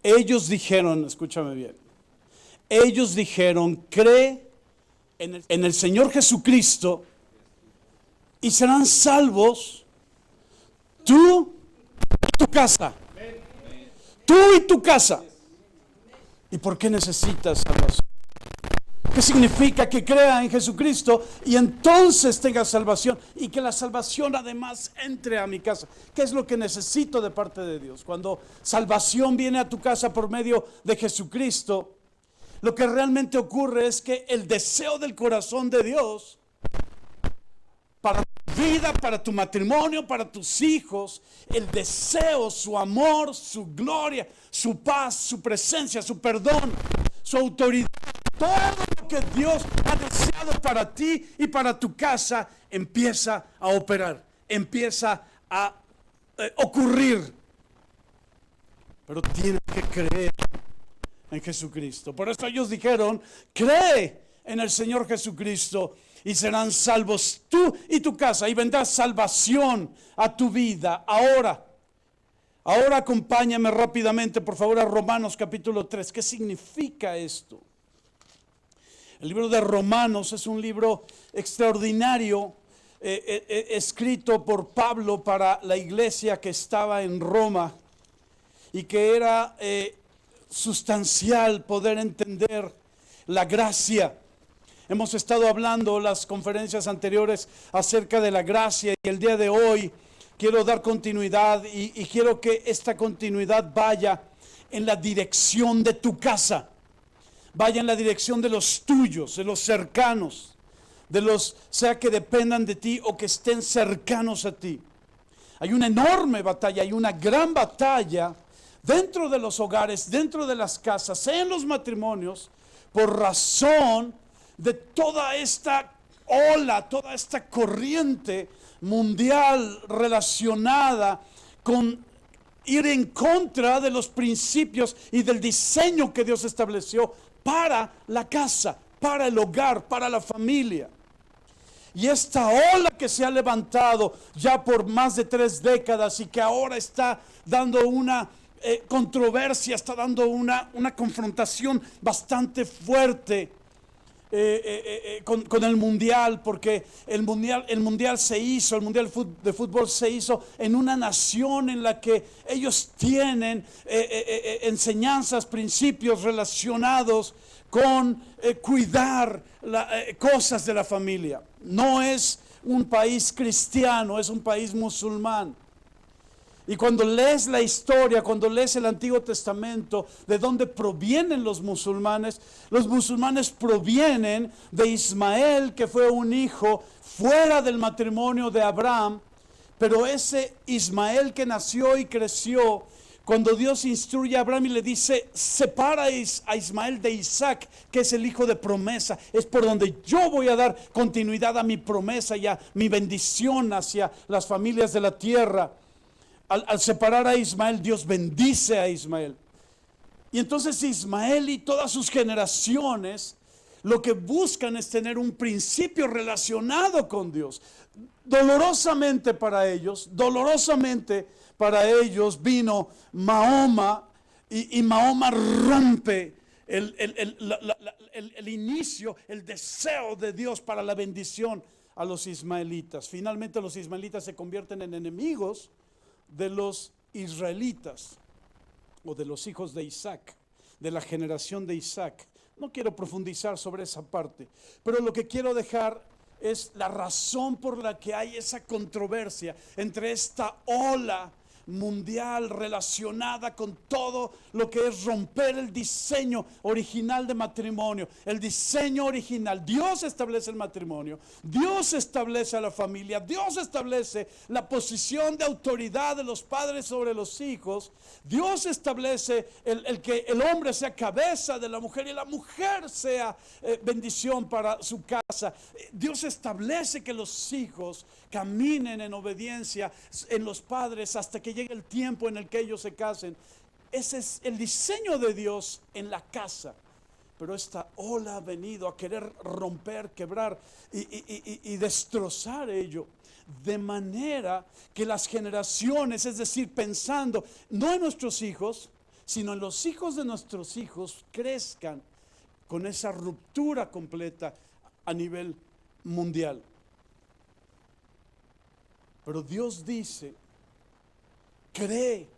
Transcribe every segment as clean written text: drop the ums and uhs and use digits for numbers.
Ellos dijeron, escúchame bien, ellos dijeron, cree en el Señor Jesucristo y serán salvos tú y tu casa. Tú y tu casa. ¿Y por qué necesitas salvación? ¿Qué significa? Que crea en Jesucristo y entonces tenga salvación, y que la salvación además entre a mi casa. ¿Qué es lo que necesito de parte de Dios? Cuando salvación viene a tu casa por medio de Jesucristo, lo que realmente ocurre es que el deseo del corazón de Dios para tu vida, para tu matrimonio, para tus hijos, el deseo, su amor, su gloria, su paz, su presencia, su perdón, su autoridad, todo lo que Dios ha deseado para ti y para tu casa empieza a operar, empieza a ocurrir. Pero tienes que creer en Jesucristo. Por eso ellos dijeron, cree en el Señor Jesucristo y serán salvos tú y tu casa, y vendrá salvación a tu vida. Ahora acompáñame rápidamente, por favor, a Romanos capítulo 3. ¿Qué significa esto? El libro de Romanos es un libro extraordinario, escrito por Pablo para la iglesia que estaba en Roma, y que era sustancial poder entender la gracia. Hemos estado hablando las conferencias anteriores acerca de la gracia, y el día de hoy quiero dar continuidad y quiero que esta continuidad vaya en la dirección de tu casa, vaya en la dirección de los tuyos, de los cercanos, de los, sea que dependan de ti o que estén cercanos a ti. Hay una enorme batalla, hay una gran batalla dentro de los hogares, dentro de las casas, sea en los matrimonios, por razón de toda esta ola, toda esta corriente mundial relacionada con ir en contra de los principios y del diseño que Dios estableció para la casa, para el hogar, para la familia. Y esta ola que se ha levantado ya por más de 3 décadas y que ahora está dando una controversia, está dando una confrontación bastante fuerte con el mundial, porque el mundial se hizo, el mundial de fútbol se hizo en una nación en la que ellos tienen enseñanzas, principios relacionados con cuidar cosas de la familia. No es un país cristiano, es un país musulmán. Y cuando lees la historia, cuando lees el Antiguo Testamento, de dónde provienen los musulmanes provienen de Ismael, que fue un hijo fuera del matrimonio de Abraham. Pero ese Ismael que nació y creció, cuando Dios instruye a Abraham y le dice, separa a Ismael de Isaac, que es el hijo de promesa, es por donde yo voy a dar continuidad a mi promesa y a mi bendición hacia las familias de la tierra. Al separar a Ismael, Dios bendice a Ismael. Y entonces Ismael y todas sus generaciones lo que buscan es tener un principio relacionado con Dios. Dolorosamente para ellos vino Mahoma, y Mahoma rompe el inicio, el deseo de Dios para la bendición a los ismaelitas. Finalmente los ismaelitas se convierten en enemigos de los israelitas, o de los hijos de Isaac, de la generación de Isaac. No quiero profundizar sobre esa parte, pero lo que quiero dejar es la razón por la que hay esa controversia entre esta ola mundial relacionada con todo lo que es romper el diseño original de matrimonio, el diseño original. Dios establece el matrimonio, Dios establece a la familia, Dios establece la posición de autoridad de los padres sobre los hijos, Dios establece el que el hombre sea cabeza de la mujer y la mujer sea bendición para su casa. Dios establece que los hijos caminen en obediencia en los padres hasta que llegue el tiempo en el que ellos se casen. Ese es el diseño de Dios en la casa. Pero esta ola ha venido a querer romper, quebrar y destrozar ello. De manera que las generaciones, es decir, pensando no en nuestros hijos, sino en los hijos de nuestros hijos crezcan con esa ruptura completa a nivel mundial. Pero Dios dice, cree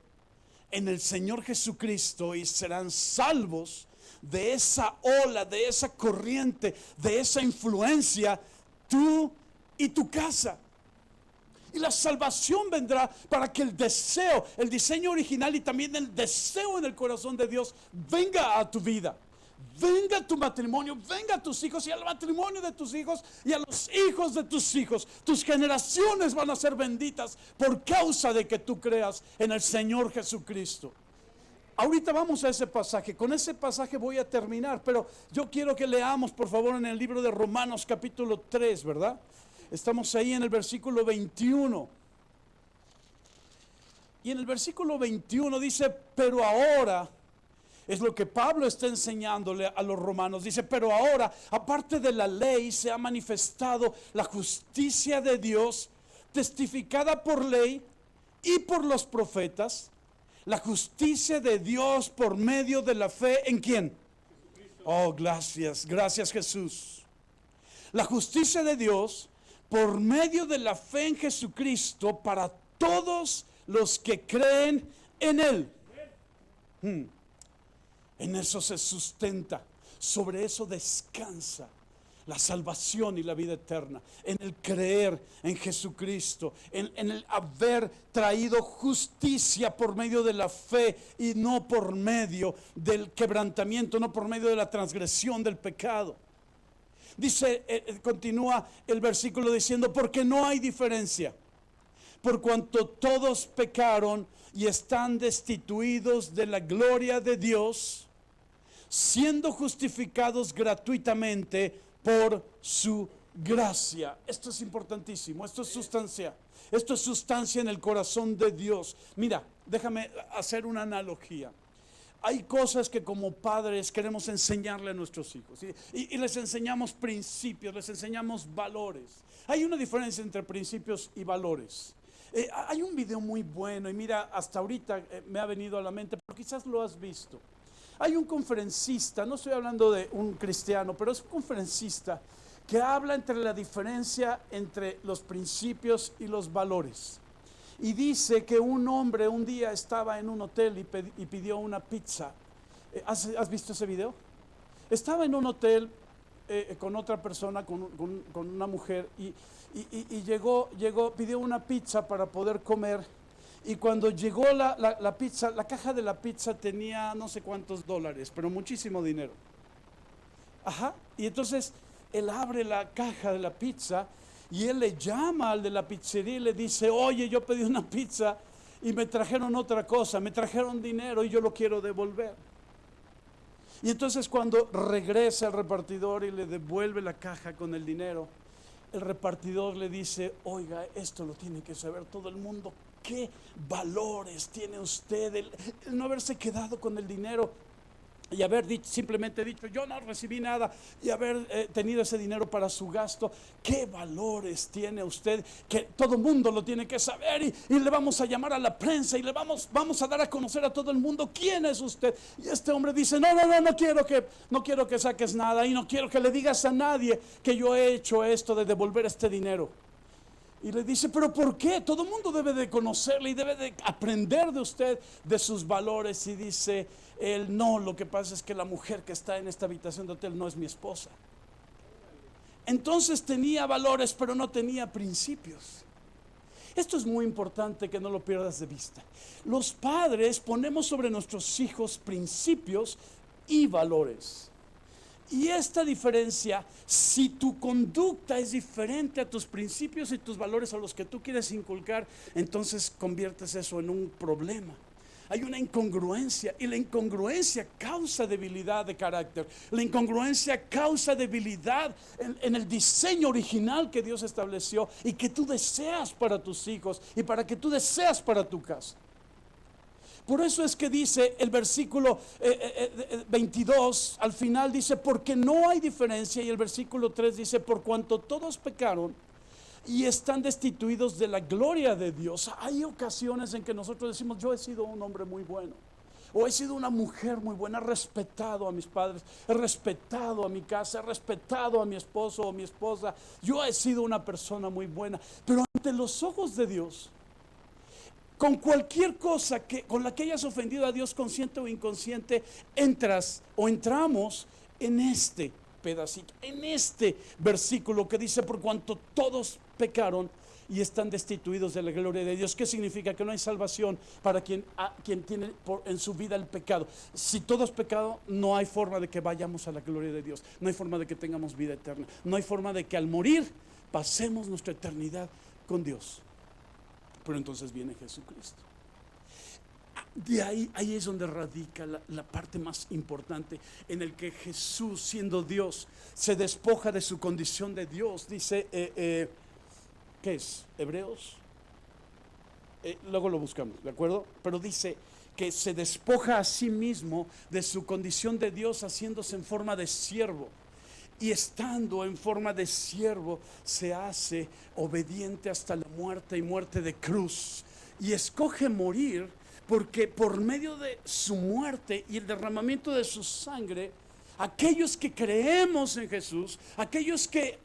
en el Señor Jesucristo y serán salvos de esa ola, de esa corriente, de esa influencia, tú y tu casa. Y la salvación vendrá para que el deseo, el diseño original y también el deseo en el corazón de Dios venga a tu vida. Venga a tu matrimonio, venga a tus hijos y al matrimonio de tus hijos y a los hijos de tus hijos. Tus generaciones van a ser benditas por causa de que tú creas en el Señor Jesucristo. Ahorita vamos a ese pasaje. Con ese pasaje voy a terminar, pero yo quiero que leamos por favor en el libro de Romanos capítulo 3, ¿verdad? Estamos ahí en el versículo 21. Y en el versículo 21 dice, pero ahora, es lo que Pablo está enseñándole a los romanos. Dice, pero ahora, aparte de la ley, se ha manifestado la justicia de Dios, testificada por ley y por los profetas. La justicia de Dios por medio de la fe, ¿en quién? Oh, gracias Jesús. La justicia de Dios por medio de la fe en Jesucristo para todos los que creen en Él. En eso se sustenta, sobre eso descansa la salvación y la vida eterna, en el creer en Jesucristo, en el haber traído justicia por medio de la fe y no por medio del quebrantamiento, no por medio de la transgresión del pecado. Dice, continúa el versículo diciendo, porque no hay diferencia, por cuanto todos pecaron y están destituidos de la gloria de Dios, siendo justificados gratuitamente por su gracia. Esto es importantísimo, esto es sustancia. Esto es sustancia en el corazón de Dios. Mira, déjame hacer una analogía. Hay cosas que como padres queremos enseñarle a nuestros hijos y les enseñamos principios, les enseñamos valores. Hay una diferencia entre principios y valores. Hay un video muy bueno y mira, hasta ahorita me ha venido a la mente, pero quizás lo has visto. Hay un conferencista, no estoy hablando de un cristiano, pero es un conferencista que habla entre la diferencia entre los principios y los valores. Y dice que un hombre un día estaba en un hotel y pidió una pizza. ¿Has visto ese video? Estaba en un hotel con otra persona, con una mujer, y llegó, pidió una pizza para poder comer. Y cuando llegó la pizza, la caja de la pizza tenía no sé cuántos dólares, pero muchísimo dinero. Ajá. Y entonces él abre la caja de la pizza y él le llama al de la pizzería y le dice, oye, yo pedí una pizza y me trajeron otra cosa, me trajeron dinero y yo lo quiero devolver. Y entonces cuando regresa el repartidor y le devuelve la caja con el dinero, el repartidor le dice, oiga, esto lo tiene que saber todo el mundo. ¿Qué valores tiene usted? El no haberse quedado con el dinero y haber simplemente dicho, yo no recibí nada, y haber tenido ese dinero para su gasto. ¿Qué valores tiene usted? Que todo el mundo lo tiene que saber y le vamos a llamar a la prensa y le vamos a dar a conocer a todo el mundo quién es usted. Y este hombre dice, no quiero que saques nada y no quiero que le digas a nadie que yo he hecho esto de devolver este dinero. Y le dice, ¿pero por qué? Todo el mundo debe de conocerle y debe de aprender de usted, de sus valores. Y dice él, no, lo que pasa es que la mujer que está en esta habitación de hotel no es mi esposa. Entonces tenía valores, pero no tenía principios. Esto es muy importante que no lo pierdas de vista. Los padres ponemos sobre nuestros hijos principios y valores. Y esta diferencia, si tu conducta es diferente a tus principios y tus valores a los que tú quieres inculcar, entonces conviertes eso en un problema. Hay una incongruencia y la incongruencia causa debilidad de carácter. La incongruencia causa debilidad en el diseño original que Dios estableció y que tú deseas para tus hijos y para que tú deseas para tu casa. Por eso es que dice el versículo 22, al final dice, porque no hay diferencia, y el versículo 3 dice, por cuanto todos pecaron y están destituidos de la gloria de Dios. Hay ocasiones en que nosotros decimos, yo he sido un hombre muy bueno, o he sido una mujer muy buena, he respetado a mis padres, he respetado a mi casa, he respetado a mi esposo o mi esposa, yo he sido una persona muy buena. Pero ante los ojos de Dios, con cualquier cosa con la que hayas ofendido a Dios, consciente o inconsciente, entras o entramos en este pedacito, en este versículo que dice: por cuanto todos pecaron y están destituidos de la gloria de Dios. ¿Qué significa? Que no hay salvación para quien tiene en su vida el pecado. Si todo es pecado, no hay forma de que vayamos a la gloria de Dios, no hay forma de que tengamos vida eterna, no hay forma de que al morir pasemos nuestra eternidad con Dios. Pero entonces viene Jesucristo. De ahí es donde radica la parte más importante, en el que Jesús, siendo Dios, se despoja de su condición de Dios. Dice, ¿qué es? Hebreos. Luego lo buscamos, ¿de acuerdo? Pero dice que se despoja a sí mismo de su condición de Dios, haciéndose en forma de siervo. Y estando en forma de siervo, se hace obediente hasta la muerte y muerte de cruz. Y escoge morir porque por medio de su muerte y el derramamiento de su sangre, aquellos que creemos en Jesús, aquellos que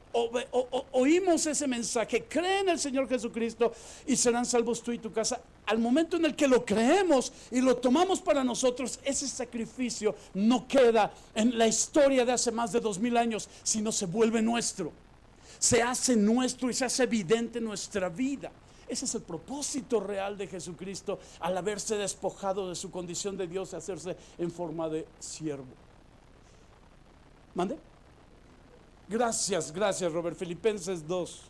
oímos ese mensaje, creen en el Señor Jesucristo y serán salvos tú y tu casa. Al momento en el que lo creemos y lo tomamos para nosotros, ese sacrificio no queda en la historia de hace más de 2000 años, sino se vuelve nuestro, se hace nuestro y se hace evidente en nuestra vida. Ese es el propósito real de Jesucristo al haberse despojado de su condición de Dios y hacerse en forma de siervo. ¿Mande? Gracias Robert. Filipenses 2.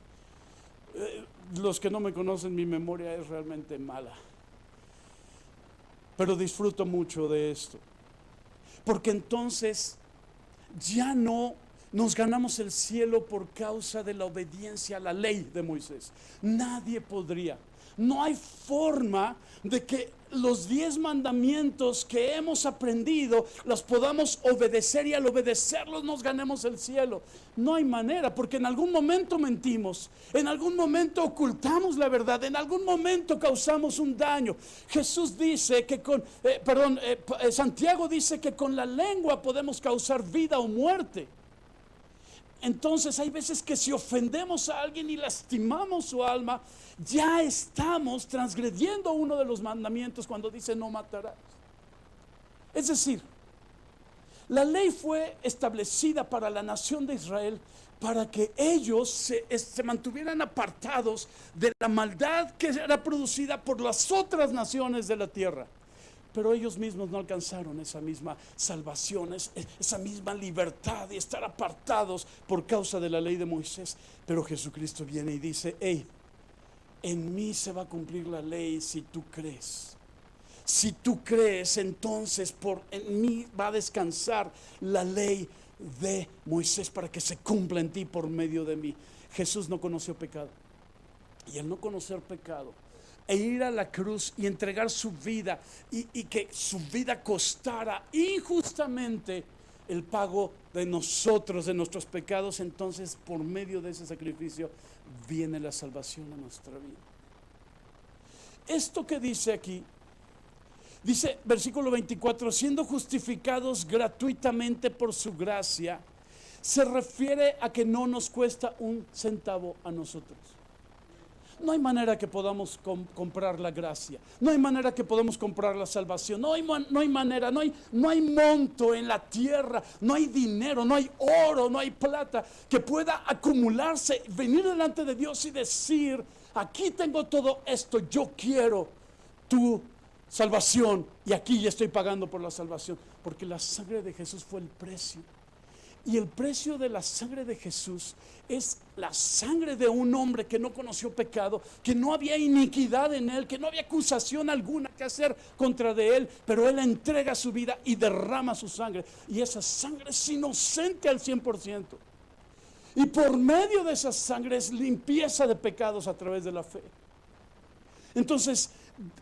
Los que no me conocen, mi memoria es realmente mala, pero disfruto mucho de esto, porque entonces ya no nos ganamos el cielo por causa de la obediencia a la ley de Moisés. Nadie podría. No hay forma de que los 10 mandamientos que hemos aprendido los podamos obedecer y al obedecerlos nos ganemos el cielo. No hay manera, porque en algún momento mentimos, en algún momento ocultamos la verdad, en algún momento causamos un daño. Jesús dice que Santiago dice que con la lengua podemos causar vida o muerte. Entonces hay veces que si ofendemos a alguien y lastimamos su alma, ya estamos transgrediendo uno de los mandamientos cuando dice no matarás. Es decir, la ley fue establecida para la nación de Israel para que ellos se mantuvieran apartados de la maldad que era producida por las otras naciones de la tierra. Pero ellos mismos no alcanzaron esa misma salvación, esa misma libertad de estar apartados por causa de la ley de Moisés. Pero Jesucristo viene y dice: hey, en mí se va a cumplir la ley si tú crees. Si tú crees, entonces en mí va a descansar la ley de Moisés para que se cumpla en ti por medio de mí. Jesús no conoció pecado. Y al no conocer pecado, e ir a la cruz y entregar su vida y que su vida costara injustamente el pago de nosotros, de nuestros pecados, entonces por medio de ese sacrificio viene la salvación a nuestra vida. Esto que dice aquí, dice versículo 24, siendo justificados gratuitamente por su gracia, se refiere a que no nos cuesta un centavo a nosotros. No hay manera que podamos comprar la gracia. No hay manera que podamos comprar la salvación. No hay manera, no hay monto en la tierra, no hay dinero, no hay oro, no hay plata que pueda acumularse, venir delante de Dios y decir: aquí tengo todo esto, yo quiero tu salvación y aquí ya estoy pagando por la salvación. Porque la sangre de Jesús fue el precio. Y el precio de la sangre de Jesús es la sangre de un hombre que no conoció pecado, que no había iniquidad en él, que no había acusación alguna que hacer contra de él, pero él entrega su vida y derrama su sangre. Y esa sangre es inocente al 100%. Y por medio de esa sangre es limpieza de pecados a través de la fe. Entonces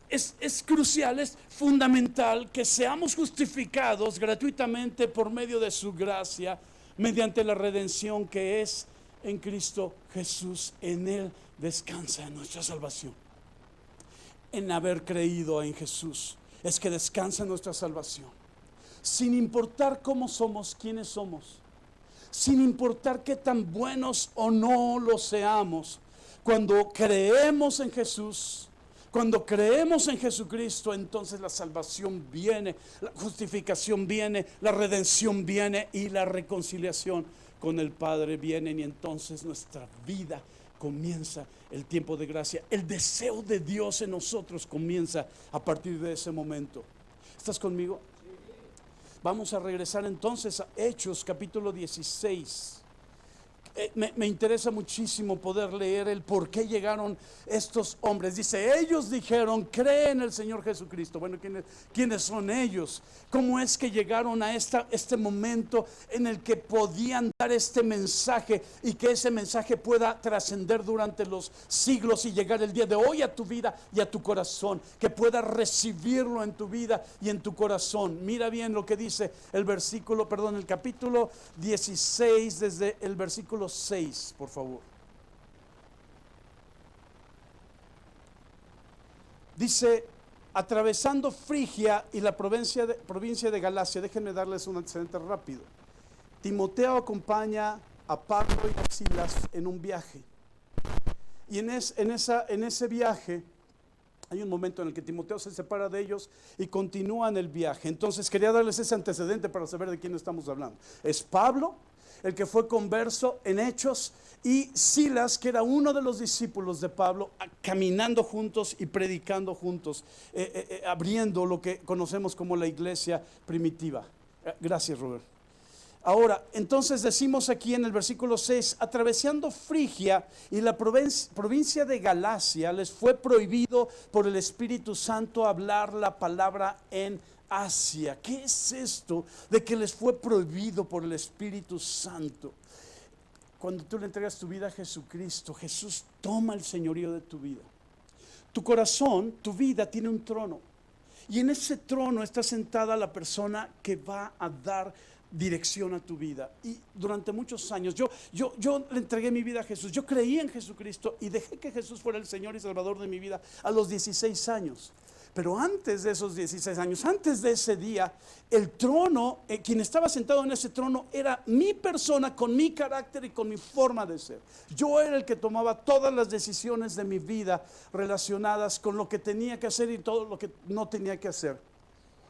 es crucial, es fundamental que seamos justificados gratuitamente por medio de su gracia, mediante la redención que es en Cristo Jesús. En Él descansa nuestra salvación, en haber creído en Jesús. es que descansa en nuestra salvación. Sin importar cómo somos, quiénes somos, sin importar qué tan buenos o no lo seamos, cuando creemos en Jesús, cuando creemos en Jesucristo, entonces la salvación viene, la justificación viene, la redención viene y la reconciliación con el Padre viene, y entonces nuestra vida comienza el tiempo de gracia. El deseo de Dios en nosotros comienza a partir de ese momento. ¿Estás conmigo? Vamos a regresar entonces a Hechos capítulo 16. Me interesa muchísimo poder leer el por qué llegaron estos hombres. Dice, ellos dijeron, cree en el Señor Jesucristo. Bueno, ¿quiénes son ellos? ¿Cómo es que llegaron a este momento en el que podían dar este mensaje y que ese mensaje pueda trascender durante los siglos y llegar el día de hoy a tu vida y a tu corazón? Que puedas recibirlo en tu vida y en tu corazón. Mira bien lo que dice el capítulo 16, desde el versículo 6, por favor. Dice, atravesando Frigia y la provincia de Galacia. Déjenme darles un antecedente rápido. Timoteo acompaña a Pablo y a Silas en un viaje. Y en ese viaje hay un momento en el que Timoteo se separa de ellos y continúa en el viaje. Entonces quería darles ese antecedente para saber de quién estamos hablando. Es Pablo, el que fue converso en Hechos, y Silas, que era uno de los discípulos de Pablo, caminando juntos y predicando juntos, abriendo lo que conocemos como la iglesia primitiva. Gracias, Robert. Ahora, entonces decimos aquí en el versículo 6, atravesando Frigia y la provincia de Galacia, les fue prohibido por el Espíritu Santo hablar la palabra en Asia. ¿Qué es esto de que les fue prohibido por el Espíritu Santo? Cuando tú le entregas tu vida a Jesucristo, Jesús toma el señorío de tu vida. Tu corazón, tu vida tiene un trono, y en ese trono está sentada la persona que va a dar dirección a tu vida. Y durante muchos años yo le entregué mi vida a Jesús. Yo creí en Jesucristo y dejé que Jesús fuera el Señor y Salvador de mi vida a los 16 años. Pero antes de esos 16 años, antes de ese día, el trono, quien estaba sentado en ese trono era mi persona, con mi carácter y con mi forma de ser. Yo era el que tomaba todas las decisiones de mi vida relacionadas con lo que tenía que hacer y todo lo que no tenía que hacer.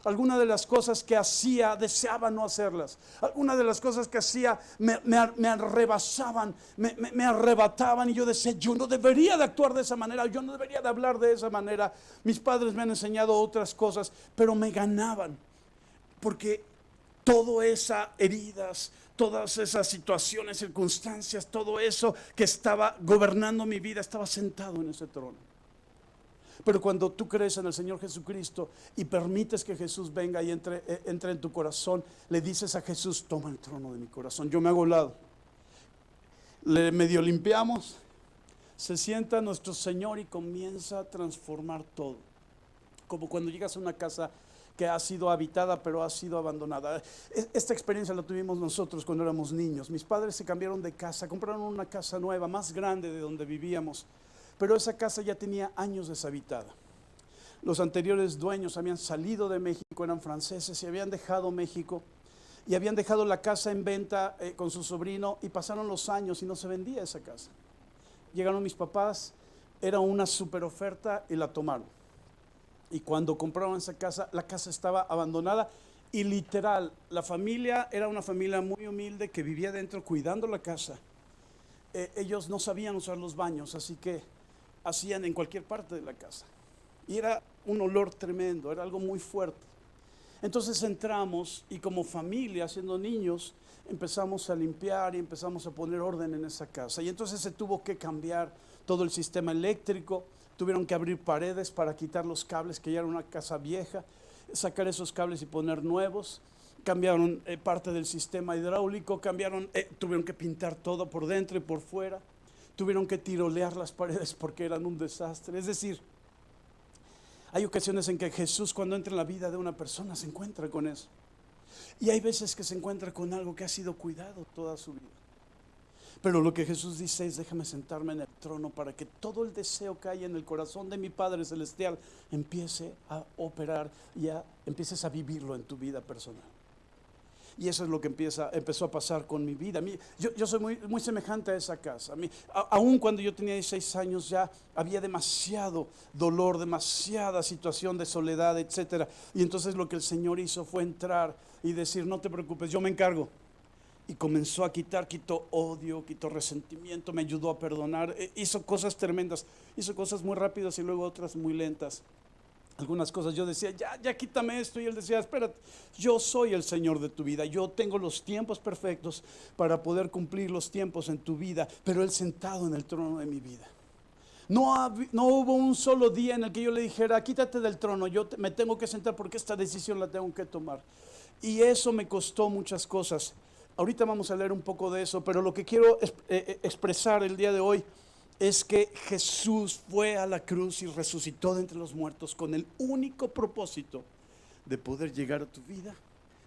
Algunas de las cosas que hacía, deseaba no hacerlas. Algunas de las cosas que hacía me rebasaban, me arrebataban, y yo decía, yo no debería de actuar de esa manera, yo no debería de hablar de esa manera. Mis padres me han enseñado otras cosas, pero me ganaban, porque todas esas heridas, todas esas situaciones, circunstancias, todo eso que estaba gobernando mi vida, estaba sentado en ese trono. Pero cuando tú crees en el Señor Jesucristo y permites que Jesús venga y entre en tu corazón, le dices a Jesús, toma el trono de mi corazón. Yo me hago a un lado. Le medio limpiamos, se sienta nuestro Señor y comienza a transformar todo. Como cuando llegas a una casa que ha sido habitada pero ha sido abandonada. Esta experiencia la tuvimos nosotros cuando éramos niños. Mis padres se cambiaron de casa, compraron una casa nueva, más grande de donde vivíamos. Pero esa casa ya tenía años deshabitada. Los anteriores dueños habían salido de México, eran franceses, y habían dejado México y habían dejado la casa en venta con su sobrino, y pasaron los años y no se vendía esa casa. Llegaron mis papás, era una super oferta y la tomaron. Y cuando compraron esa casa, la casa estaba abandonada y literal, la familia era una familia muy humilde que vivía dentro cuidando la casa. Ellos no sabían usar los baños, así que hacían en cualquier parte de la casa. Y era un olor tremendo, era algo muy fuerte. Entonces entramos y como familia, siendo niños, empezamos a limpiar y empezamos a poner orden en esa casa. Y entonces se tuvo que cambiar todo el sistema eléctrico, tuvieron que abrir paredes para quitar los cables, que ya era una casa vieja, sacar esos cables y poner nuevos. Cambiaron parte del sistema hidráulico, tuvieron que pintar todo por dentro y por fuera. Tuvieron que tirolear las paredes porque eran un desastre. Es decir, hay ocasiones en que Jesús, cuando entra en la vida de una persona, se encuentra con eso. Y hay veces que se encuentra con algo que ha sido cuidado toda su vida. Pero lo que Jesús dice es: déjame sentarme en el trono para que todo el deseo que hay en el corazón de mi Padre Celestial empiece a operar y empieces a vivirlo en tu vida personal. Y eso es lo que empezó a pasar con mi vida. Yo soy muy semejante a esa casa. Aún cuando yo tenía 16 años ya había demasiado dolor, demasiada situación de soledad, etc. Y entonces lo que el Señor hizo fue entrar y decir: no te preocupes, yo me encargo. Y comenzó a quitó odio, quitó resentimiento, me ayudó a perdonar, hizo cosas tremendas, hizo cosas muy rápidas y luego otras muy lentas. Algunas cosas yo decía: ya quítame esto, y él decía: espérate, yo soy el Señor de tu vida, yo tengo los tiempos perfectos para poder cumplir los tiempos en tu vida, pero él sentado en el trono de mi vida. No hubo un solo día en el que yo le dijera: quítate del trono, yo me tengo que sentar porque esta decisión la tengo que tomar. Y eso me costó muchas cosas. Ahorita vamos a leer un poco de eso, pero lo que quiero expresar el día de hoy es que Jesús fue a la cruz y resucitó de entre los muertos con el único propósito de poder llegar a tu vida,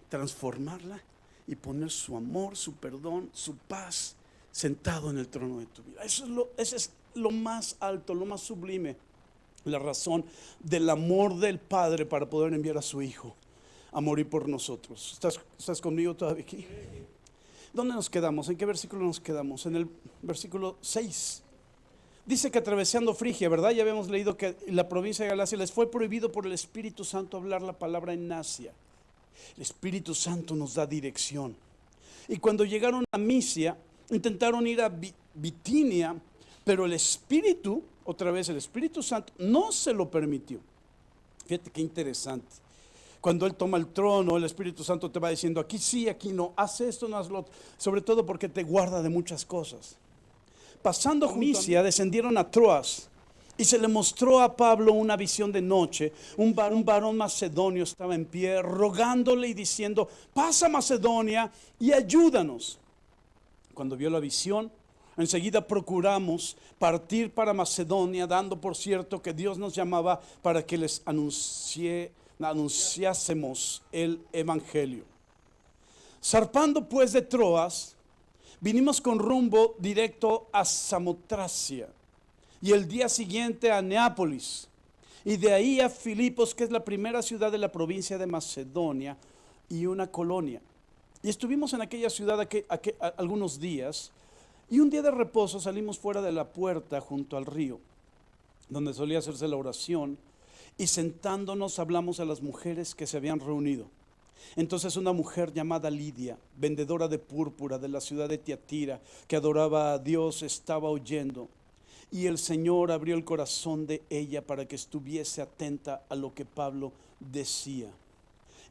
transformarla y poner su amor, su perdón, su paz sentado en el trono de tu vida. Ese es lo más alto, lo más sublime, la razón del amor del Padre para poder enviar a su Hijo a morir por nosotros. ¿Estás conmigo todavía aquí? ¿Dónde nos quedamos? ¿En qué versículo nos quedamos? En el versículo 6. Dice que atravesando Frigia, ¿verdad? Ya habíamos leído que en la provincia de Galacia les fue prohibido por el Espíritu Santo hablar la palabra en Asia. El Espíritu Santo nos da dirección. Y cuando llegaron a Misia, intentaron ir a Bitinia, pero el Espíritu, otra vez el Espíritu Santo, no se lo permitió. Fíjate qué interesante. Cuando Él toma el trono, el Espíritu Santo te va diciendo: aquí sí, aquí no, haz esto, no haz lo otro. Sobre todo porque te guarda de muchas cosas. Pasando Misia, descendieron a Troas y se le mostró a Pablo una visión de noche. Un varón macedonio estaba en pie, rogándole y diciendo: pasa Macedonia y ayúdanos. Cuando vio la visión, enseguida procuramos partir para Macedonia, dando por cierto que Dios nos llamaba para que les anunciásemos el evangelio. Zarpando pues de Troas, vinimos con rumbo directo a Samotracia y el día siguiente a Neápolis, y de ahí a Filipos, que es la primera ciudad de la provincia de Macedonia y una colonia. Y estuvimos en aquella ciudad algunos días, y un día de reposo salimos fuera de la puerta junto al río, donde solía hacerse la oración, y sentándonos hablamos a las mujeres que se habían reunido. Entonces una mujer llamada Lidia, vendedora de púrpura de la ciudad de Tiatira, que adoraba a Dios, estaba oyendo, y el Señor abrió el corazón de ella para que estuviese atenta a lo que Pablo decía.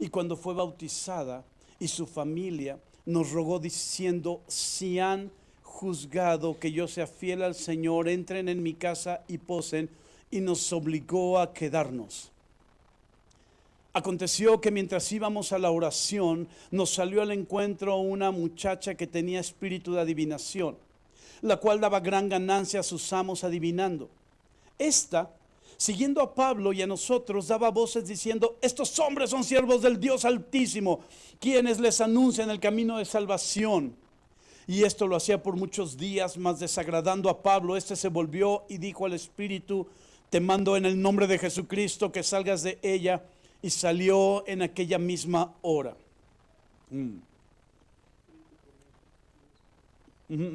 Y cuando fue bautizada y su familia, nos rogó diciendo: si han juzgado que yo sea fiel al Señor, entren en mi casa y posen, y nos obligó a quedarnos. Aconteció que mientras íbamos a la oración, nos salió al encuentro una muchacha que tenía espíritu de adivinación, la cual daba gran ganancia a sus amos adivinando. Esta, siguiendo a Pablo y a nosotros, daba voces diciendo: estos hombres son siervos del Dios Altísimo, quienes les anuncian el camino de salvación. Y esto lo hacía por muchos días, mas desagradando a Pablo, este se volvió y dijo al espíritu: te mando en el nombre de Jesucristo que salgas de ella. Y salió en aquella misma hora. Un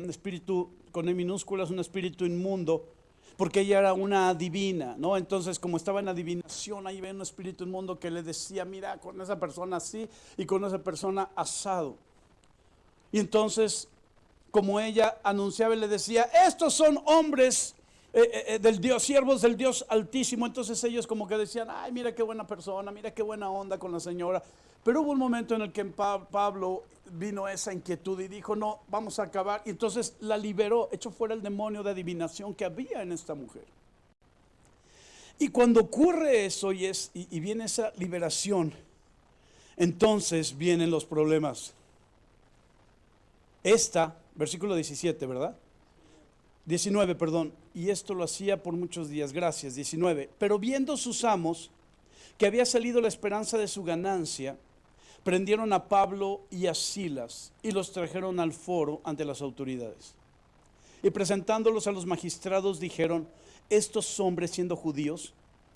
espíritu con E minúscula es un espíritu inmundo, porque ella era una adivina, ¿no? Entonces, como estaba en adivinación, ahí ve un espíritu inmundo que le decía: mira, con esa persona así y con esa persona asado. Y entonces, como ella anunciaba y le decía: estos son hombres del Dios, siervos del Dios Altísimo. Entonces ellos como que decían: ay, mira qué buena persona, mira qué buena onda con la señora. Pero hubo un momento en el que en Pablo vino esa inquietud y dijo: no, vamos a acabar. Y entonces la liberó, echó fuera el demonio de adivinación que había en esta mujer. Y cuando ocurre eso y viene esa liberación, entonces vienen los problemas. Versículo 17, ¿verdad? 19, perdón. Y esto lo hacía por muchos días. Gracias. 19. Pero viendo sus amos que había salido la esperanza de su ganancia, prendieron a Pablo y a Silas y los trajeron al foro ante las autoridades. Y presentándolos a los magistrados dijeron: estos hombres, siendo judíos,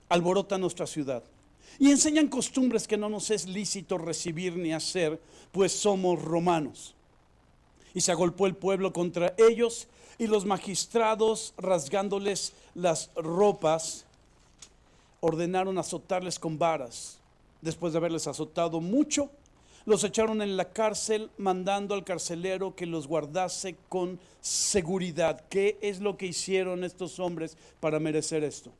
alborotan nuestra ciudad y enseñan costumbres que no nos es lícito recibir ni hacer, pues somos romanos. Y se agolpó el pueblo contra ellos, y los magistrados, rasgándoles las ropas, ordenaron azotarles con varas. Después de haberles azotado mucho, los echaron en la cárcel, mandando al carcelero que los guardase con seguridad. ¿Qué es lo que hicieron estos hombres para merecer esto?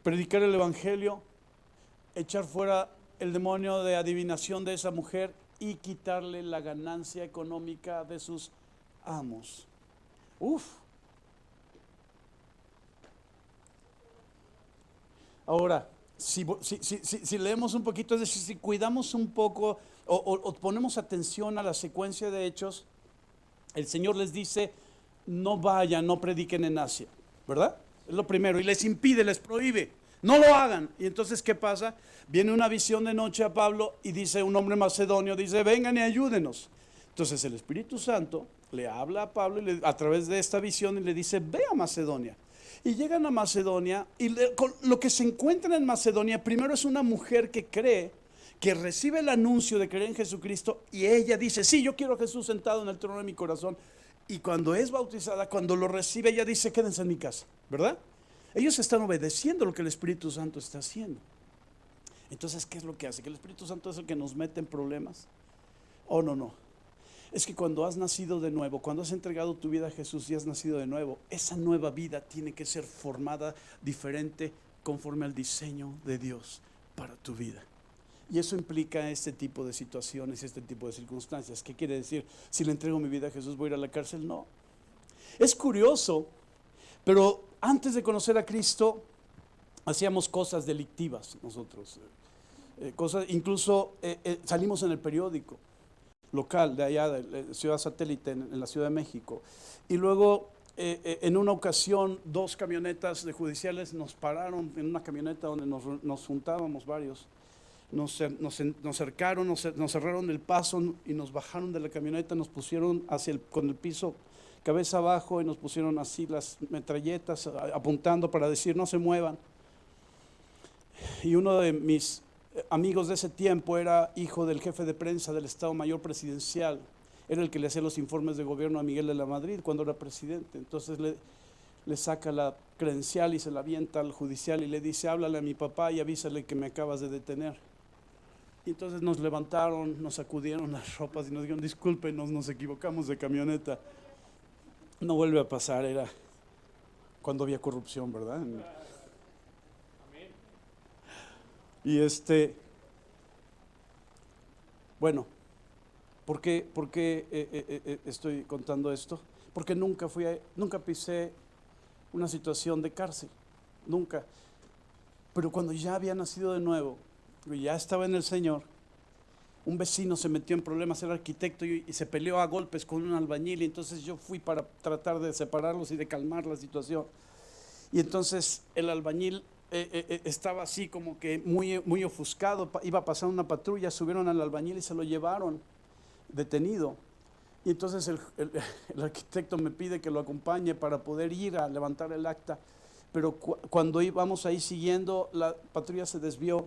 Predicar el evangelio, echar fuera el demonio de adivinación de esa mujer y quitarle la ganancia económica de sus amos. Uf. Ahora, si leemos un poquito, es decir, si cuidamos un poco o ponemos atención a la secuencia de hechos, el Señor les dice: no vayan, no prediquen en Asia, ¿verdad? Es lo primero, y les impide, les prohíbe, no lo hagan. Y entonces, ¿qué pasa? Viene una visión de noche a Pablo y dice un hombre macedonio, dice: vengan y ayúdenos. Entonces el Espíritu Santo le habla a Pablo a través de esta visión y le dice: ve a Macedonia. Y llegan a Macedonia y lo que se encuentra en Macedonia primero es una mujer que cree, que recibe el anuncio de creer en Jesucristo, y ella dice: sí, yo quiero a Jesús sentado en el trono de mi corazón. Y cuando es bautizada, cuando lo recibe, ella dice: quédense en mi casa, ¿verdad? Ellos están obedeciendo lo que el Espíritu Santo está haciendo. Entonces, ¿qué es lo que hace? ¿Que el Espíritu Santo es el que nos mete en problemas? Oh, no. Es que cuando has nacido de nuevo, cuando has entregado tu vida a Jesús y has nacido de nuevo, esa nueva vida tiene que ser formada diferente conforme al diseño de Dios para tu vida. Y eso implica este tipo de situaciones, este tipo de circunstancias. ¿Qué quiere decir? Si le entrego mi vida a Jesús, ¿voy a ir a la cárcel? No. Es curioso, pero antes de conocer a Cristo, hacíamos cosas delictivas nosotros. Incluso salimos en el periódico local de allá, de Ciudad Satélite, en la Ciudad de México. Y luego, en una ocasión, 2 camionetas de judiciales nos pararon en una camioneta donde nos juntábamos varios. Nos cercaron, nos cerraron el paso y nos bajaron de la camioneta, nos pusieron con el piso cabeza abajo y nos pusieron así las metralletas apuntando para decir: no se muevan. Y uno de mis amigos de ese tiempo era hijo del jefe de prensa del Estado Mayor Presidencial. Era el que le hacía los informes de gobierno a Miguel de la Madrid cuando era presidente. Entonces le saca la credencial y se la avienta al judicial y le dice: háblale a mi papá y avísale que me acabas de detener. Y entonces nos levantaron, nos sacudieron las ropas y nos dijeron: discúlpenos, nos equivocamos de camioneta. No vuelve a pasar. Era cuando había corrupción, ¿verdad? Y bueno, ¿por qué estoy contando esto? Porque nunca pisé una situación de cárcel, nunca. Pero cuando ya había nacido de nuevo, y ya estaba en el Señor, un vecino se metió en problemas, era arquitecto y se peleó a golpes con un albañil, y entonces yo fui para tratar de separarlos y de calmar la situación. Y entonces el albañil estaba así como que muy ofuscado, iba a pasar una patrulla, subieron al albañil y se lo llevaron detenido. Y entonces el arquitecto me pide que lo acompañe para poder ir a levantar el acta, pero cuando íbamos ahí siguiendo, la patrulla se desvió.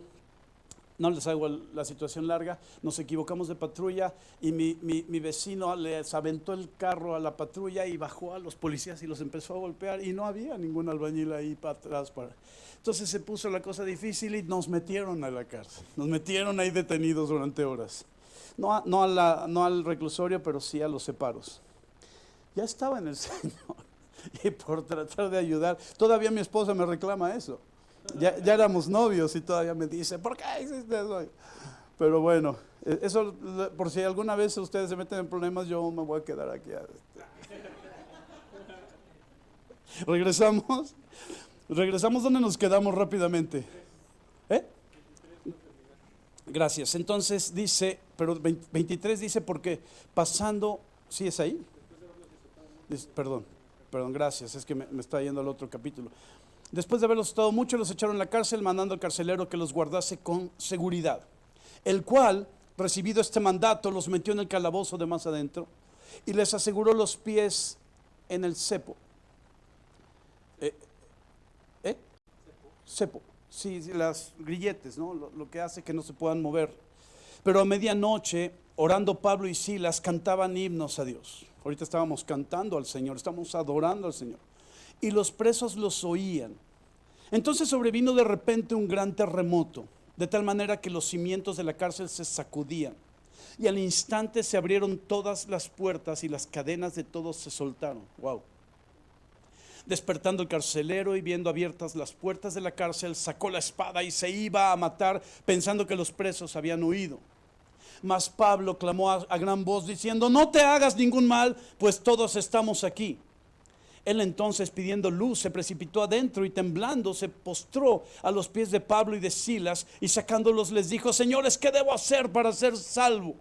No les hago la situación larga, nos equivocamos de patrulla y mi vecino les aventó el carro a la patrulla y bajó a los policías y los empezó a golpear, y no había ningún albañil ahí para atrás. Entonces se puso la cosa difícil y nos metieron a la cárcel, nos metieron ahí detenidos durante horas. No al reclusorio, pero sí a los separos. Ya estaba en el Señor y por tratar de ayudar, todavía mi esposa me reclama eso. Ya éramos novios y todavía me dice: ¿por qué hiciste eso? Pero bueno, eso, por si alguna vez ustedes se meten en problemas, yo me voy a quedar aquí. Regresamos donde nos quedamos rápidamente. Gracias. Entonces dice, pero 23 dice: porque pasando, ¿sí es ahí? Perdón, gracias, es que me está yendo al otro capítulo. Después de haberlos estado mucho, los echaron en la cárcel, mandando al carcelero que los guardase con seguridad, el cual, recibido este mandato, los metió en el calabozo de más adentro y les aseguró los pies en el cepo. Eh, ¿eh? Cepo. Sí, las grilletes, ¿no? Lo que hace que no se puedan mover. Pero a medianoche, orando Pablo y Silas, cantaban himnos a Dios. Ahorita estábamos cantando al Señor, estamos adorando al Señor. Y los presos los oían. Entonces sobrevino de repente un gran terremoto, de tal manera que los cimientos de la cárcel se sacudían. Y al instante se abrieron todas las puertas y las cadenas de todos se soltaron. Wow. Despertando el carcelero y viendo abiertas las puertas de la cárcel, sacó la espada y se iba a matar, pensando que los presos habían huido. Mas Pablo clamó a gran voz diciendo: no te hagas ningún mal, pues todos estamos aquí. Él entonces, pidiendo luz, se precipitó adentro y temblando se postró a los pies de Pablo y de Silas, y sacándolos les dijo: señores, ¿qué debo hacer para ser salvo?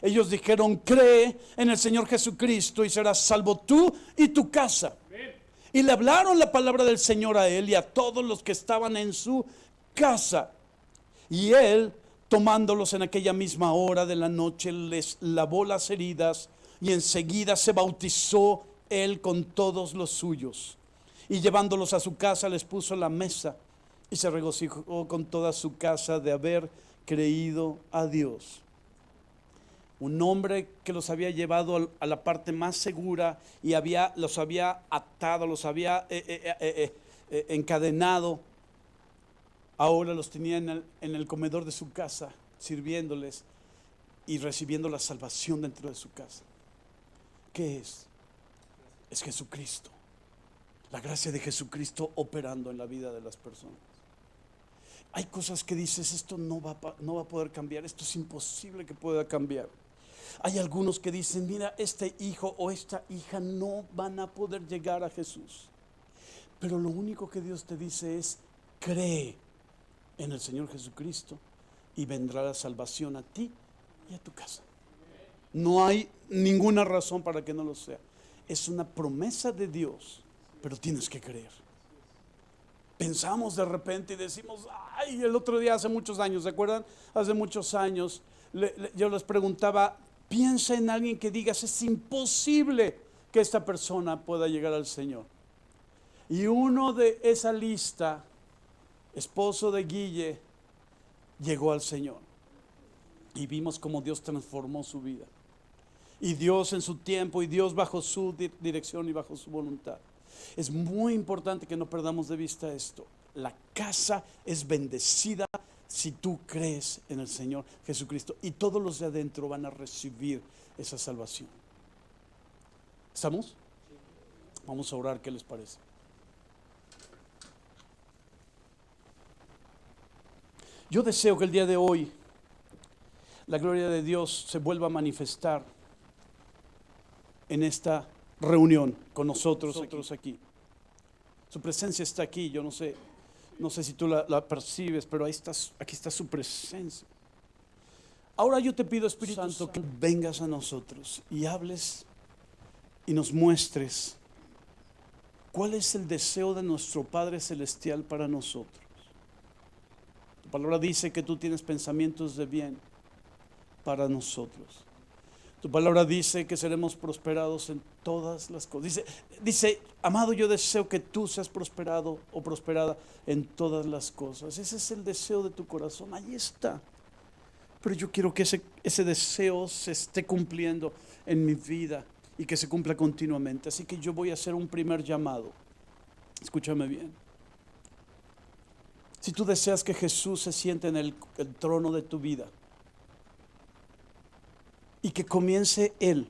Ellos dijeron: cree en el Señor Jesucristo y serás salvo tú y tu casa. Y le hablaron la palabra del Señor a él y a todos los que estaban en su casa. Y él, tomándolos en aquella misma hora de la noche, les lavó las heridas y enseguida se bautizó él con todos los suyos. Y llevándolos a su casa les puso la mesa y se regocijó con toda su casa de haber creído a Dios. Un hombre que los había llevado a la parte más segura y los había atado, los había encadenado, ahora los tenía en el comedor de su casa, sirviéndoles y recibiendo la salvación dentro de su casa. ¿Qué es? Es Jesucristo. La gracia de Jesucristo operando en la vida de las personas. Hay cosas que dices: esto no va a poder cambiar, esto es imposible que pueda cambiar. Hay algunos que dicen: mira, este hijo o esta hija no van a poder llegar a Jesús. Pero lo único que Dios te dice es: cree en el Señor Jesucristo y vendrá la salvación a ti y a tu casa. No hay ninguna razón para que no lo sea. Es una promesa de Dios, pero tienes que creer. Pensamos de repente y decimos: ay, el otro día, hace muchos años, ¿se acuerdan? Hace muchos años yo les preguntaba: piensa en alguien que digas, es imposible que esta persona pueda llegar al Señor. Y uno de esa lista, esposo de Guille, llegó al Señor. Y vimos cómo Dios transformó su vida. Y Dios en su tiempo, y Dios bajo su dirección y bajo su voluntad. Es muy importante que no perdamos de vista esto. La casa es bendecida si tú crees en el Señor Jesucristo, y todos los de adentro van a recibir esa salvación. ¿Estamos? Vamos a orar, ¿qué les parece? Yo deseo que el día de hoy la gloria de Dios se vuelva a manifestar en esta reunión con nosotros aquí. Su presencia está aquí. Yo no sé si tú la percibes, pero aquí está su presencia. Ahora yo te pido, Espíritu Santo, que vengas a nosotros y hables y nos muestres cuál es el deseo de nuestro Padre Celestial para nosotros. Tu palabra dice que tú tienes pensamientos de bien para nosotros. Tu palabra dice que seremos prosperados en todas las cosas. Dice, amado, yo deseo que tú seas prosperado o prosperada en todas las cosas. Ese es el deseo de tu corazón, ahí está. Pero yo quiero que ese deseo se esté cumpliendo en mi vida y que se cumpla continuamente. Así que yo voy a hacer un primer llamado. Escúchame bien. Si tú deseas que Jesús se siente en el trono de tu vida, y que comience Él,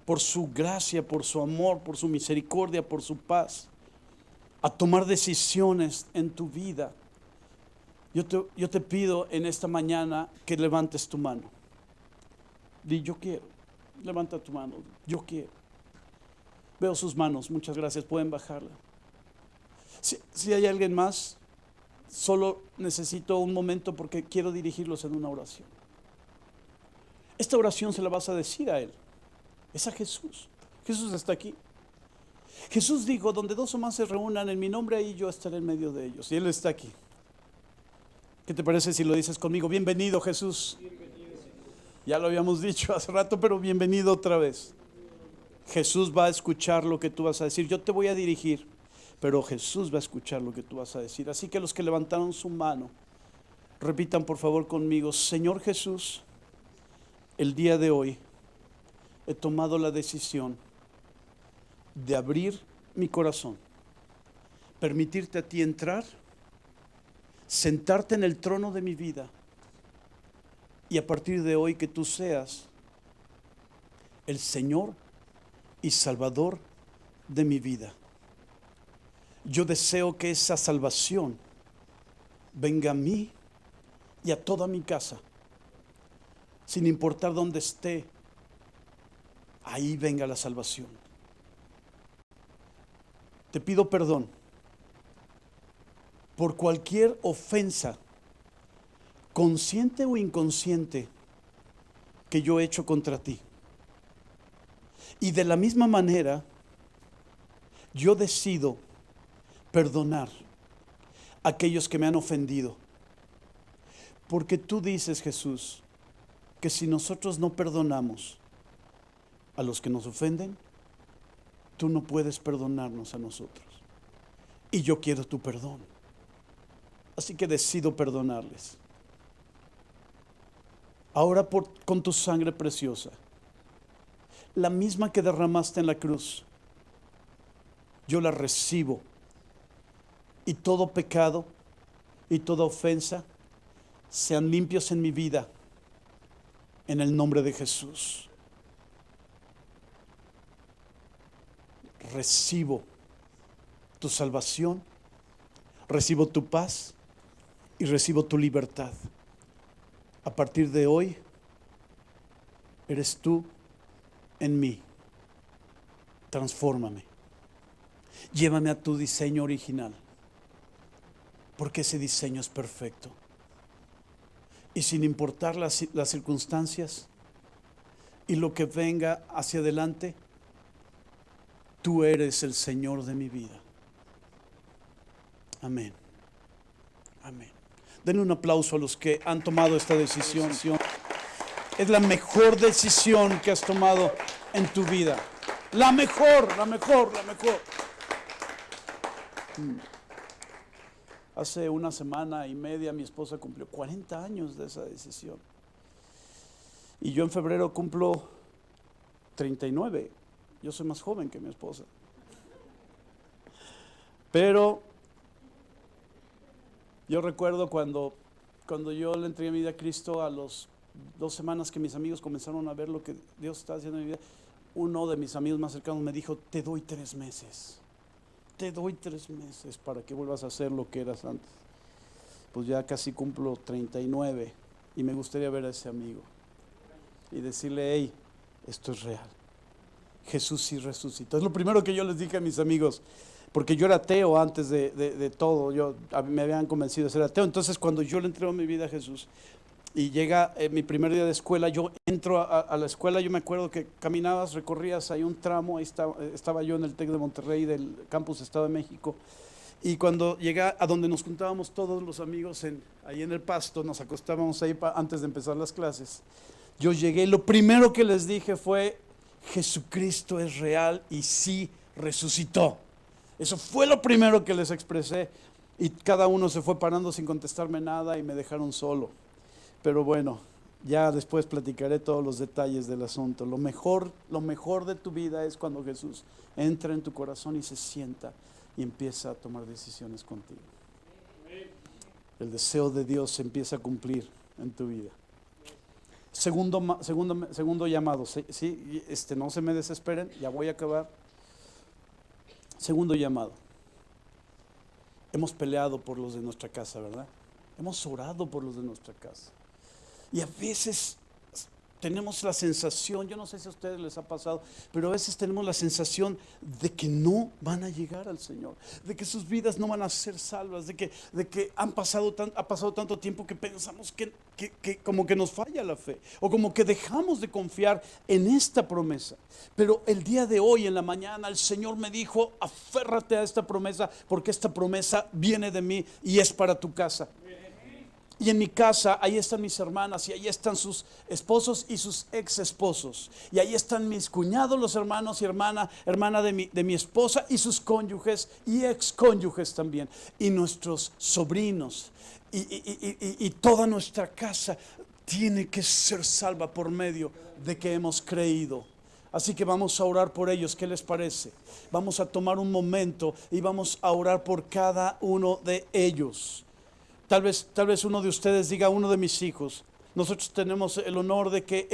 por su gracia, por su amor, por su misericordia, por su paz, a tomar decisiones en tu vida, yo te pido en esta mañana que levantes tu mano. Di: yo quiero. Levanta tu mano. Yo quiero. Veo sus manos, muchas gracias, pueden bajarla. Si hay alguien más, solo necesito un momento porque quiero dirigirlos en una oración. Esta oración se la vas a decir a Él. Es a Jesús. Jesús está aquí. Jesús dijo: donde dos o más se reúnan en mi nombre, ahí yo estaré en medio de ellos. Y Él está aquí. ¿Qué te parece si lo dices conmigo? Bienvenido, Jesús. Ya lo habíamos dicho hace rato, pero bienvenido otra vez. Jesús va a escuchar lo que tú vas a decir. Yo te voy a dirigir, pero Jesús va a escuchar lo que tú vas a decir. Así que los que levantaron su mano, repitan por favor conmigo: Señor Jesús, el día de hoy he tomado la decisión de abrir mi corazón, permitirte a ti entrar, sentarte en el trono de mi vida, y a partir de hoy que tú seas el Señor y Salvador de mi vida. Yo deseo que esa salvación venga a mí y a toda mi casa, sin importar dónde esté, ahí venga la salvación. Te pido perdón por cualquier ofensa, consciente o inconsciente, que yo he hecho contra ti. Y de la misma manera, yo decido perdonar a aquellos que me han ofendido. Porque tú dices, Jesús, que si nosotros no perdonamos a los que nos ofenden, tú no puedes perdonarnos a nosotros. Y yo quiero tu perdón. Así que decido perdonarles. Ahora con tu sangre preciosa, la misma que derramaste en la cruz, yo la recibo. Y todo pecado y toda ofensa sean limpios en mi vida, en el nombre de Jesús. Recibo tu salvación, recibo tu paz y recibo tu libertad. A partir de hoy, eres tú en mí. Transfórmame. Llévame a tu diseño original, porque ese diseño es perfecto. Y sin importar las circunstancias y lo que venga hacia adelante, tú eres el Señor de mi vida. Amén. Amén. Denle un aplauso a los que han tomado esta decisión. Es la mejor decisión que has tomado en tu vida. La mejor. Hace una semana y media mi esposa cumplió 40 años de esa decisión. Y yo en febrero cumplo 39. Yo soy más joven que mi esposa. Pero yo recuerdo cuando yo le entregué mi vida a Cristo, a las 2 semanas que mis amigos comenzaron a ver lo que Dios está haciendo en mi vida, uno de mis amigos más cercanos me dijo: te doy 3 meses. Te doy 3 meses para que vuelvas a hacer lo que eras antes. Pues ya casi cumplo 39 y me gustaría ver a ese amigo y decirle: hey, esto es real. Jesús sí resucitó. Es lo primero que yo les dije a mis amigos, porque yo era ateo antes de todo. Me habían convencido de ser ateo. Entonces, cuando yo le entrego mi vida a Jesús y llega mi primer día de escuela, yo entro a la escuela. Yo me acuerdo que caminabas, recorrías ahí un tramo. Ahí estaba yo en el TEC de Monterrey, del campus Estado de México. Y cuando llegué a donde nos juntábamos todos los amigos, ahí en el pasto, nos acostábamos ahí antes de empezar las clases. Yo llegué y lo primero que les dije fue: Jesucristo es real y sí resucitó. Eso fue lo primero que les expresé, y cada uno se fue parando sin contestarme nada y me dejaron solo. Pero bueno, ya después platicaré todos los detalles del asunto. Lo mejor de tu vida es cuando Jesús entra en tu corazón y se sienta y empieza a tomar decisiones contigo. El deseo de Dios se empieza a cumplir en tu vida. Segundo llamado, ¿sí? No se me desesperen, ya voy a acabar. Segundo llamado. Hemos peleado por los de nuestra casa, ¿verdad? Hemos orado por los de nuestra casa. Y a veces tenemos la sensación, yo no sé si a ustedes les ha pasado, pero a veces tenemos la sensación de que no van a llegar al Señor, de que sus vidas no van a ser salvas, de que ha pasado tanto tiempo que pensamos que como que nos falla la fe, o como que dejamos de confiar en esta promesa. Pero el día de hoy, en la mañana, el Señor me dijo: aférrate a esta promesa, porque esta promesa viene de mí y es para tu casa. Y en mi casa, ahí están mis hermanas y ahí están sus esposos y sus ex esposos. Y ahí están mis cuñados, los hermanos y hermana de mi esposa y sus cónyuges y ex cónyuges también. Y nuestros sobrinos y toda nuestra casa tiene que ser salva por medio de que hemos creído. Así que vamos a orar por ellos. ¿Qué les parece? Vamos a tomar un momento y vamos a orar por cada uno de ellos. Tal vez uno de ustedes diga, uno de mis hijos. Nosotros tenemos el honor de que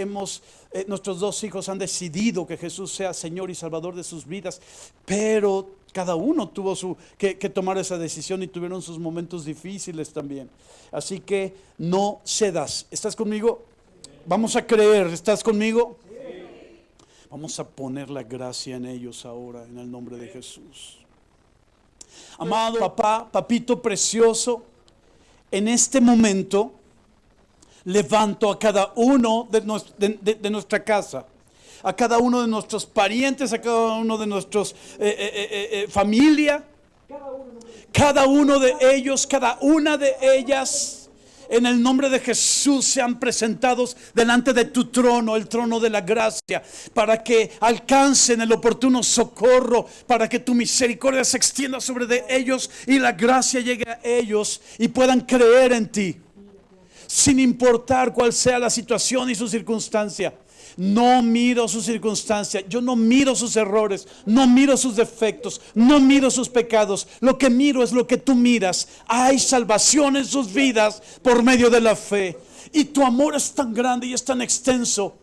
nuestros dos hijos han decidido que Jesús sea Señor y Salvador de sus vidas, pero cada uno tuvo que tomar esa decisión y tuvieron sus momentos difíciles también. Así que no cedas. ¿Estás conmigo? Vamos a creer. ¿Estás conmigo? Vamos a poner la gracia en ellos ahora, en el nombre de Jesús. Amado papá, papito precioso, en este momento levanto a cada uno de nuestra casa, a cada uno de nuestros parientes, a cada uno de nuestros familia, cada uno de ellos, cada una de ellas. En el nombre de Jesús sean presentados delante de tu trono, el trono de la gracia, para que alcancen el oportuno socorro, para que tu misericordia se extienda sobre de ellos y la gracia llegue a ellos y puedan creer en ti, sin importar cuál sea la situación y su circunstancia. No miro su circunstancia, yo no miro sus errores, no miro sus defectos, no miro sus pecados. Lo que miro es lo que tú miras. Hay salvación en sus vidas por medio de la fe. Y tu amor es tan grande y es tan extenso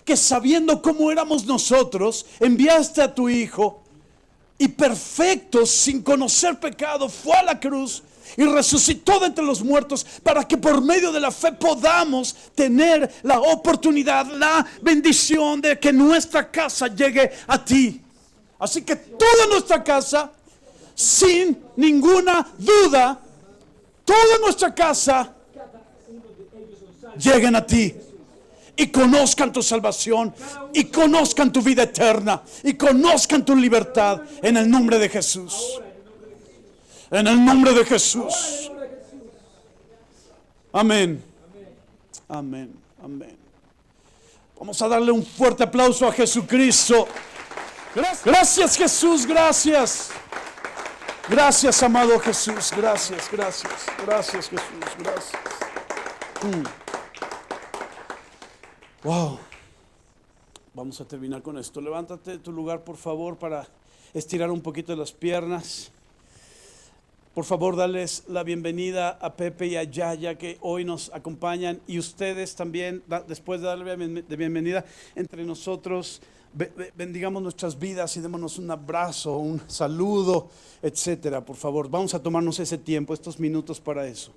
que, sabiendo cómo éramos nosotros, enviaste a tu Hijo, y perfecto, sin conocer pecado, fue a la cruz y resucitó de entre los muertos, para que por medio de la fe podamos tener la oportunidad, la bendición de que nuestra casa llegue a ti. Así que toda nuestra casa, sin ninguna duda, toda nuestra casa lleguen a ti y conozcan tu salvación y conozcan tu vida eterna y conozcan tu libertad en el nombre de Jesús. En el nombre de Jesús. Amén. Amén. Amén. Vamos a darle un fuerte aplauso a Jesucristo. Gracias, Jesús, gracias. Gracias, amado Jesús. Gracias, gracias. Gracias, Jesús, gracias. Wow. Vamos a terminar con esto. Levántate de tu lugar, por favor, para estirar un poquito las piernas. Por favor, dales la bienvenida a Pepe y a Yaya, que hoy nos acompañan, y ustedes también, después de darle de bienvenida entre nosotros, bendigamos nuestras vidas y démonos un abrazo, un saludo, etcétera. Por favor, vamos a tomarnos ese tiempo, estos minutos para eso.